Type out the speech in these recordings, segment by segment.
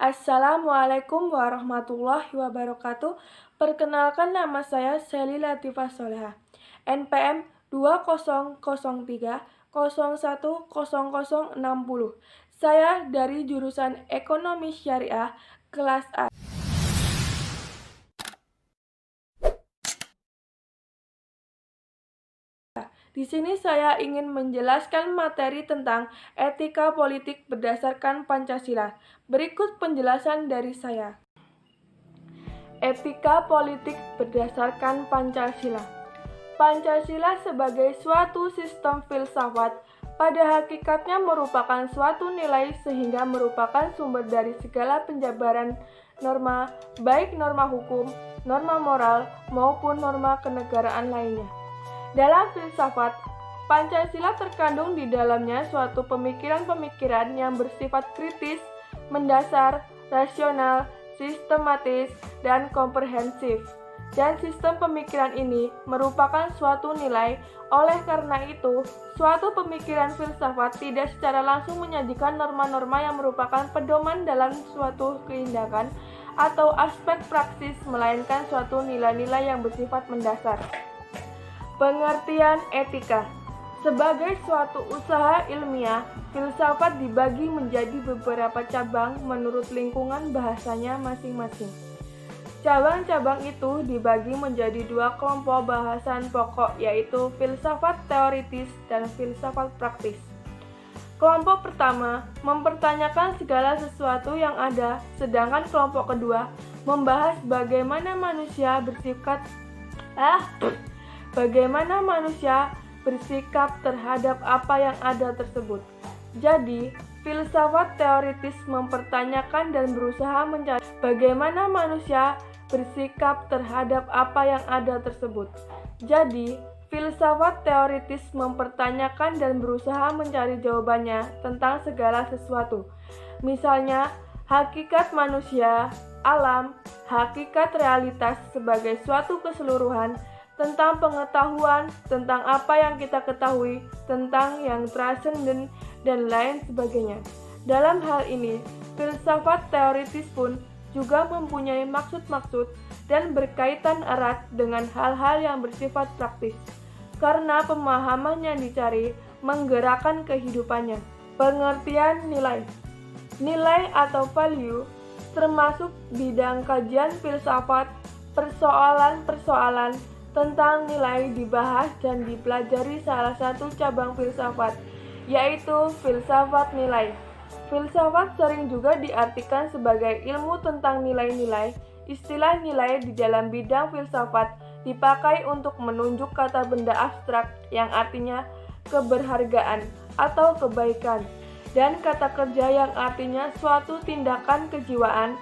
Assalamualaikum warahmatullahi wabarakatuh. Perkenalkan, nama saya Shelly Latifah Soleha, NPM 2003010060. Saya dari jurusan Ekonomi Syariah kelas A. Di sini saya ingin menjelaskan materi tentang etika politik berdasarkan Pancasila. Berikut penjelasan dari saya. Etika politik berdasarkan Pancasila. Pancasila sebagai suatu sistem filsafat pada hakikatnya merupakan suatu nilai sehingga merupakan sumber dari segala penjabaran norma, baik norma hukum, norma moral, maupun norma kenegaraan lainnya. Dalam filsafat, Pancasila terkandung di dalamnya suatu pemikiran-pemikiran yang bersifat kritis, mendasar, rasional, sistematis, dan komprehensif. Dan sistem pemikiran ini merupakan suatu nilai. Oleh karena itu, suatu pemikiran filsafat tidak secara langsung menyajikan norma-norma yang merupakan pedoman dalam suatu tindakan atau aspek praksis, melainkan suatu nilai-nilai yang bersifat mendasar. Pengertian etika. Sebagai suatu usaha ilmiah, filsafat dibagi menjadi beberapa cabang menurut lingkungan bahasanya masing-masing. Cabang-cabang itu dibagi menjadi dua kelompok bahasan pokok, yaitu filsafat teoritis dan filsafat praktis. Kelompok pertama mempertanyakan segala sesuatu yang ada, sedangkan kelompok kedua membahas bagaimana manusia bersikap terhadap apa yang ada tersebut. Jadi, filsafat teoritis mempertanyakan dan berusaha mencari bagaimana manusia bersikap terhadap apa yang ada tersebut. Jadi, filsafat teoritis mempertanyakan dan berusaha mencari jawabannya tentang segala sesuatu. Misalnya, hakikat manusia, alam, hakikat realitas sebagai suatu keseluruhan, tentang pengetahuan, tentang apa yang kita ketahui, tentang yang transenden, dan lain sebagainya. Dalam hal ini, filsafat teoritis pun juga mempunyai maksud-maksud dan berkaitan erat dengan hal-hal yang bersifat praktis, karena pemahaman yang dicari menggerakkan kehidupannya. Pengertian nilai. Nilai atau value termasuk bidang kajian filsafat. Persoalan-persoalan tentang nilai dibahas dan dipelajari salah satu cabang filsafat, yaitu filsafat nilai. Filsafat sering juga diartikan sebagai ilmu tentang nilai-nilai. Istilah nilai di dalam bidang filsafat dipakai untuk menunjuk kata benda abstrak yang artinya keberhargaan atau kebaikan, dan kata kerja yang artinya suatu tindakan kejiwaan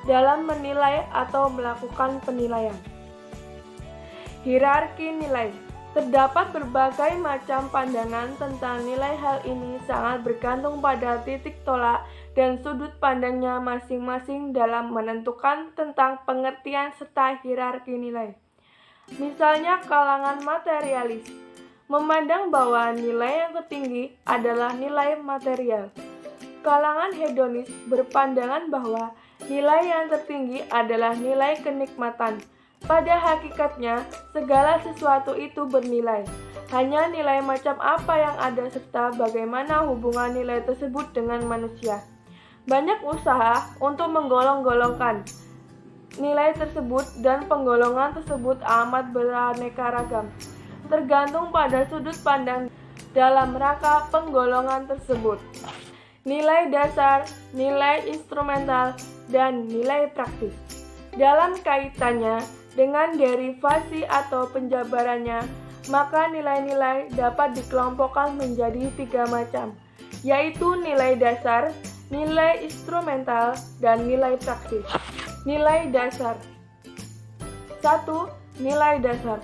dalam menilai atau melakukan penilaian. Hierarki nilai. Terdapat berbagai macam pandangan tentang nilai. Hal ini sangat bergantung pada titik tolak dan sudut pandangnya masing-masing dalam menentukan tentang pengertian serta hierarki nilai. Misalnya, kalangan materialis memandang bahwa nilai yang tertinggi adalah nilai material. Kalangan hedonis berpandangan bahwa nilai yang tertinggi adalah nilai kenikmatan. Pada hakikatnya, segala sesuatu itu bernilai. Hanya nilai macam apa yang ada serta bagaimana hubungan nilai tersebut dengan manusia. Banyak usaha untuk menggolong-golongkan nilai tersebut, dan penggolongan tersebut amat beraneka ragam, tergantung pada sudut pandang dalam rangka penggolongan tersebut. Nilai dasar, nilai instrumental, dan nilai praktis. Dalam kaitannya dengan derivasi atau penjabarannya, maka nilai-nilai dapat dikelompokkan menjadi 3 macam, yaitu nilai dasar, nilai instrumental, dan nilai praktis. Nilai dasar. 1. Nilai dasar.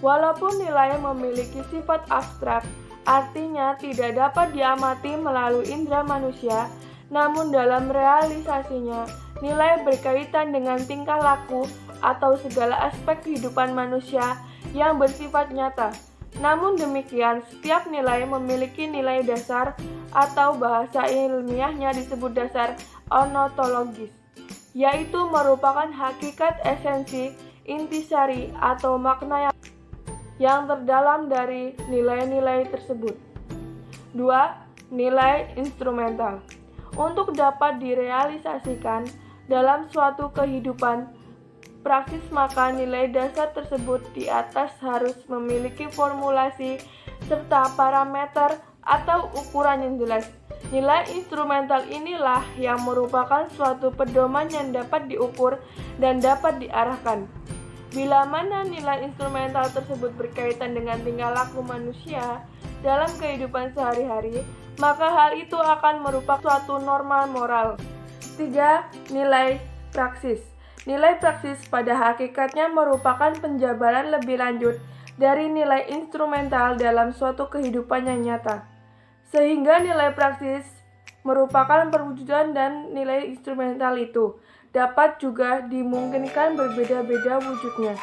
Walaupun nilai memiliki sifat abstrak, artinya tidak dapat diamati melalui indera manusia, namun dalam realisasinya, nilai berkaitan dengan tingkah laku atau segala aspek kehidupan manusia yang bersifat nyata. Namun demikian, setiap nilai memiliki nilai dasar atau bahasa ilmiahnya disebut dasar ontologis, yaitu merupakan hakikat esensi, intisari, atau makna yang terdalam dari nilai-nilai tersebut. 2. Nilai instrumental. Untuk dapat direalisasikan dalam suatu kehidupan praksis, maka nilai dasar tersebut di atas harus memiliki formulasi serta parameter atau ukuran yang jelas. Nilai instrumental inilah yang merupakan suatu pedoman yang dapat diukur dan dapat diarahkan. Bila mana nilai instrumental tersebut berkaitan dengan tingkah laku manusia dalam kehidupan sehari-hari, maka hal itu akan merupakan suatu norma moral. 3. Nilai praksis. Nilai praksis pada hakikatnya merupakan penjabaran lebih lanjut dari nilai instrumental dalam suatu kehidupan yang nyata. Sehingga nilai praksis merupakan perwujudan dan nilai instrumental itu dapat juga dimungkinkan berbeda-beda wujudnya.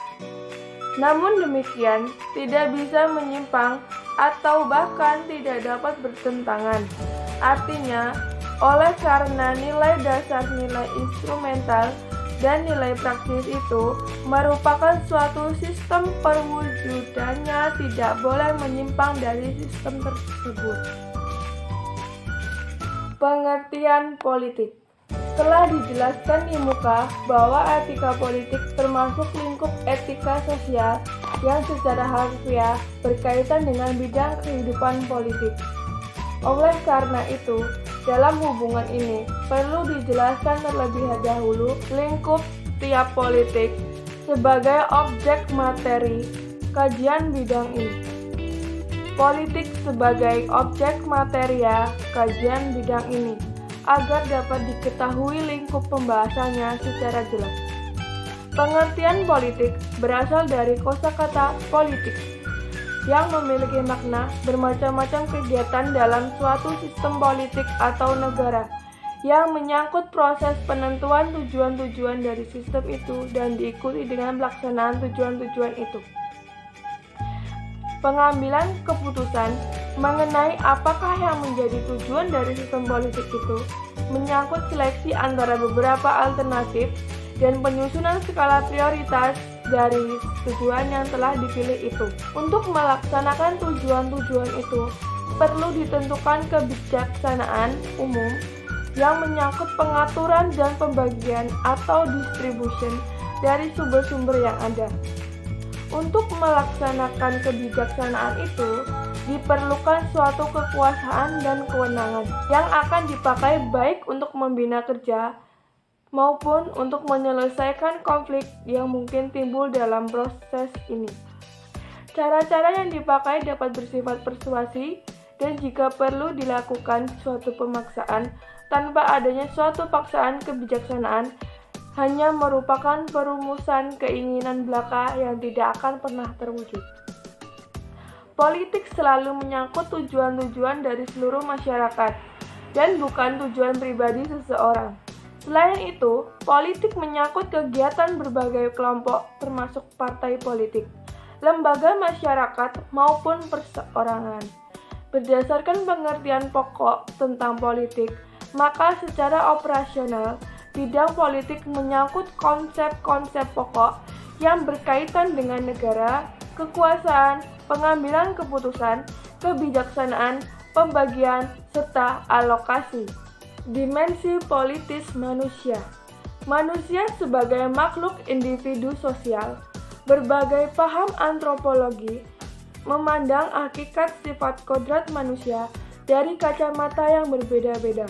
Namun demikian, tidak bisa menyimpang atau bahkan tidak dapat bertentangan. Artinya, oleh karena nilai dasar, nilai instrumental, dan nilai praksis itu merupakan suatu sistem perwujudannya tidak boleh menyimpang dari sistem tersebut. Pengertian politik. Telah dijelaskan di muka bahwa etika politik termasuk lingkup etika sosial yang secara harfiah berkaitan dengan bidang kehidupan politik. Oleh karena itu, dalam hubungan ini perlu dijelaskan terlebih dahulu lingkup tiap politik sebagai objek materi kajian bidang ini. Politik sebagai objek materia kajian bidang ini agar dapat diketahui lingkup pembahasannya secara jelas. Pengertian politik berasal dari kosakata politik yang memiliki makna bermacam-macam kegiatan dalam suatu sistem politik atau negara yang menyangkut proses penentuan tujuan-tujuan dari sistem itu dan diikuti dengan pelaksanaan tujuan-tujuan itu. Pengambilan keputusan mengenai apakah yang menjadi tujuan dari sistem politik itu menyangkut seleksi antara beberapa alternatif dan penyusunan skala prioritas dari tujuan yang telah dipilih itu. Untuk melaksanakan tujuan-tujuan itu, perlu ditentukan kebijaksanaan umum yang menyangkut pengaturan dan pembagian atau distribution dari sumber-sumber yang ada. Untuk melaksanakan kebijaksanaan itu, diperlukan suatu kekuasaan dan kewenangan yang akan dipakai baik untuk membina kerja maupun untuk menyelesaikan konflik yang mungkin timbul dalam proses ini. Cara-cara yang dipakai dapat bersifat persuasi dan jika perlu dilakukan suatu pemaksaan tanpa adanya suatu paksaan kebijaksanaan hanya merupakan perumusan keinginan belaka yang tidak akan pernah terwujud. Politik selalu menyangkut tujuan-tujuan dari seluruh masyarakat dan bukan tujuan pribadi seseorang. Selain itu, politik menyangkut kegiatan berbagai kelompok termasuk partai politik, lembaga masyarakat maupun perseorangan. Berdasarkan pengertian pokok tentang politik, maka secara operasional, bidang politik menyangkut konsep-konsep pokok yang berkaitan dengan negara, kekuasaan, pengambilan keputusan, kebijaksanaan, pembagian, serta alokasi. Dimensi politis manusia. Manusia sebagai makhluk individu sosial, berbagai paham antropologi memandang hakikat sifat kodrat manusia dari kacamata yang berbeda-beda.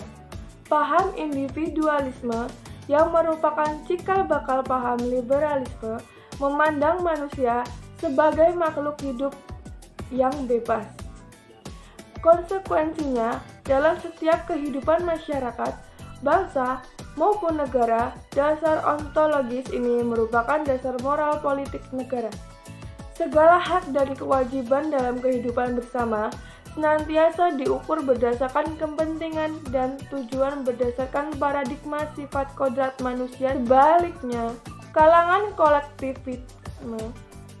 Paham individualisme yang merupakan cikal bakal paham liberalisme memandang manusia sebagai makhluk hidup yang bebas. Konsekuensinya, dalam setiap kehidupan masyarakat, bangsa, maupun negara, dasar ontologis ini merupakan dasar moral politik negara. Segala hak dan kewajiban dalam kehidupan bersama senantiasa diukur berdasarkan kepentingan dan tujuan berdasarkan paradigma sifat kodrat manusia. Sebaliknya, kalangan kolektivisme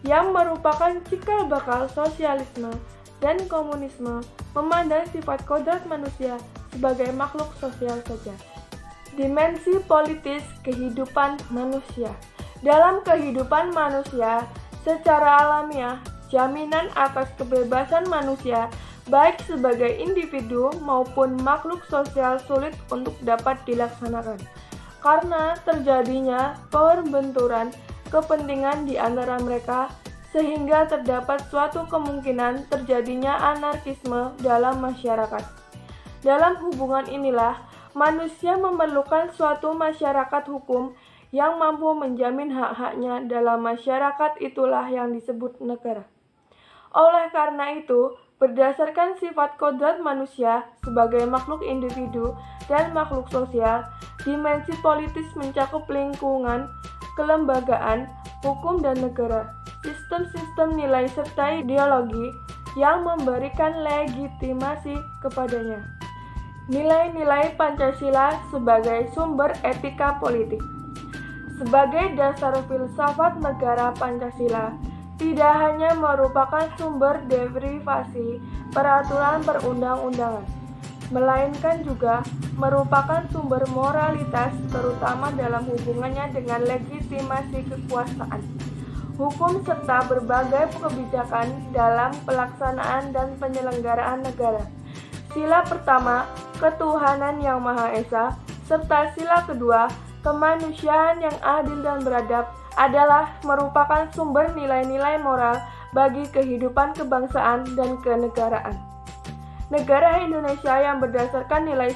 yang merupakan cikal bakal sosialisme dan komunisme, memandang sifat kodrat manusia sebagai makhluk sosial saja. Dimensi politis kehidupan manusia. Dalam kehidupan manusia, secara alamiah, jaminan atas kebebasan manusia, baik sebagai individu maupun makhluk sosial sulit untuk dapat dilaksanakan, karena terjadinya perbenturan kepentingan di antara mereka, sehingga terdapat suatu kemungkinan terjadinya anarkisme dalam masyarakat. Dalam hubungan inilah, manusia memerlukan suatu masyarakat hukum yang mampu menjamin hak-haknya. Dalam masyarakat itulah yang disebut negara. Oleh karena itu, berdasarkan sifat kodrat manusia sebagai makhluk individu dan makhluk sosial, dimensi politis mencakup lingkungan, kelembagaan, hukum dan negara, sistem-sistem nilai serta ideologi yang memberikan legitimasi kepadanya. Nilai-nilai Pancasila sebagai sumber etika politik. Sebagai dasar filsafat negara, Pancasila tidak hanya merupakan sumber derivasi peraturan perundang-undangan, melainkan juga merupakan sumber moralitas, terutama dalam hubungannya dengan legitimasi kekuasaan, hukum serta berbagai kebijakan dalam pelaksanaan dan penyelenggaraan negara. Sila pertama, ketuhanan yang Maha Esa, serta sila kedua, kemanusiaan yang adil dan beradab, adalah merupakan sumber nilai-nilai moral bagi kehidupan kebangsaan dan kenegaraan. Negara Indonesia yang berdasarkan nilai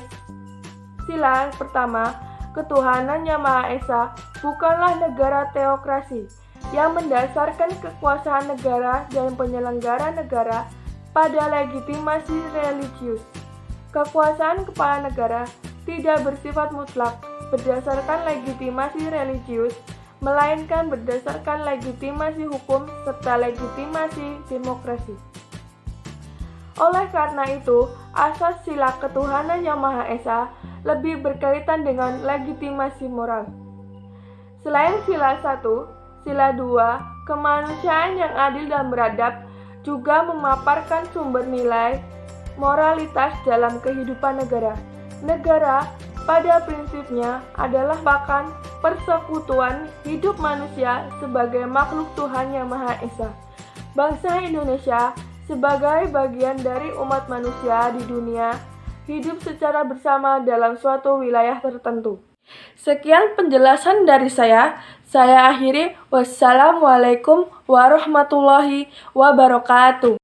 sila pertama, ketuhanan yang Maha Esa, bukanlah negara teokrasi yang mendasarkan kekuasaan negara dan penyelenggara negara pada legitimasi religius. Kekuasaan kepala negara tidak bersifat mutlak berdasarkan legitimasi religius, melainkan berdasarkan legitimasi hukum serta legitimasi demokrasi. Oleh karena itu, asas sila ketuhanan yang Maha Esa lebih berkaitan dengan legitimasi moral. Selain sila 1, sila 2, kemanusiaan yang adil dan beradab juga memaparkan sumber nilai moralitas dalam kehidupan negara. Negara pada prinsipnya adalah bahkan persekutuan hidup manusia sebagai makhluk Tuhan yang Maha Esa. Bangsa Indonesia sebagai bagian dari umat manusia di dunia, hidup secara bersama dalam suatu wilayah tertentu. Sekian penjelasan dari saya akhiri. Wassalamualaikum warahmatullahi wabarakatuh.